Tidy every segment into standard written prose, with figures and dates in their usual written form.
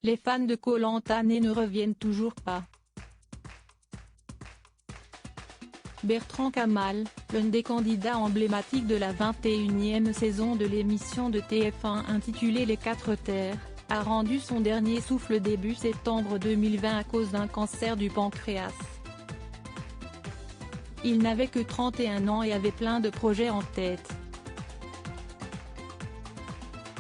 les fans de Koh Lanta ne reviennent toujours pas. Bertrand Kamal, l'un des candidats emblématiques de la 21e saison de l'émission de TF1 intitulée Les 4 Terres, a rendu son dernier souffle début septembre 2020 à cause d'un cancer du pancréas. Il n'avait que 31 ans et avait plein de projets en tête.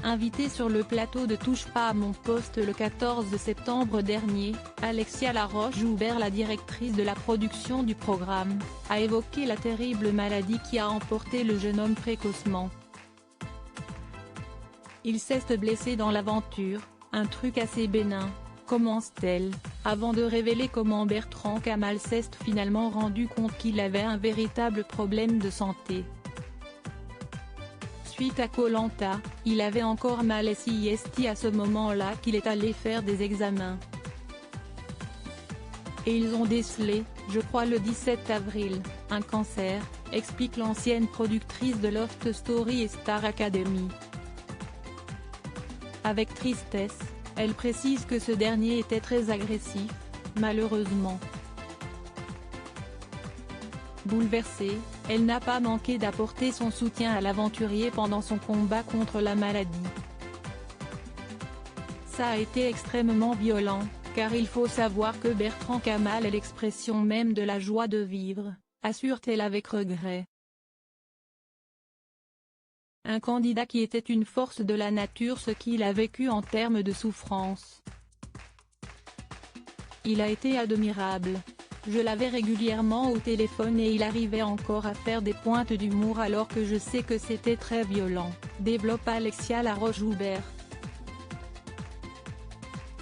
Invitée sur le plateau de Touche pas à mon poste le 14 septembre dernier, Alexia Laroche-Joubert, la directrice de la production du programme, a évoqué la terrible maladie qui a emporté le jeune homme précocement. Il s'est blessé dans l'aventure, un truc assez bénin, commence-t-elle, avant de révéler comment Bertrand Kamal s'est finalement rendu compte qu'il avait un véritable problème de santé. Suite à Koh Lanta, il avait encore mal et c'est à ce moment-là qu'il est allé faire des examens. Et ils ont décelé, je crois le 17 avril, un cancer, explique l'ancienne productrice de Loft Story et Star Academy. Avec tristesse, elle précise que ce dernier était très agressif, malheureusement. Bouleversée, elle n'a pas manqué d'apporter son soutien à l'aventurier pendant son combat contre la maladie. Ça a été extrêmement violent, car il faut savoir que Bertrand Kamal est l'expression même de la joie de vivre, assure-t-elle avec regret. Un candidat qui était une force de la nature, ce qu'il a vécu en termes de souffrance. Il a été admirable. Je l'avais régulièrement au téléphone et il arrivait encore à faire des pointes d'humour alors que je sais que c'était très violent, développe Alexia Laroche-Joubert.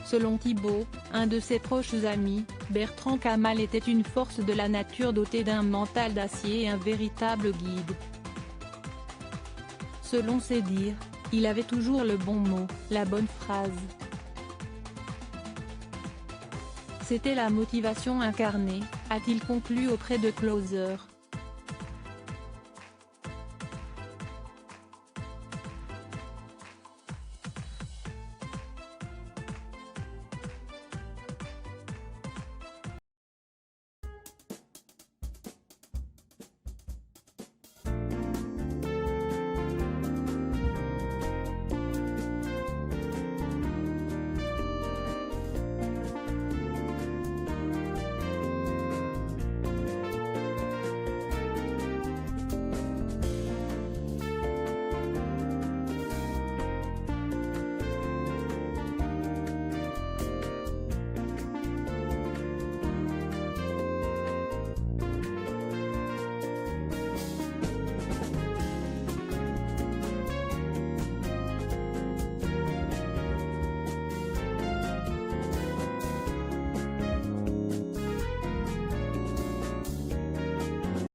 Selon Thibault, un de ses proches amis, Bertrand Kamal était une force de la nature doté d'un mental d'acier et un véritable guide. Selon ses dires, il avait toujours le bon mot, la bonne phrase. C'était la motivation incarnée, a-t-il conclu auprès de Closer.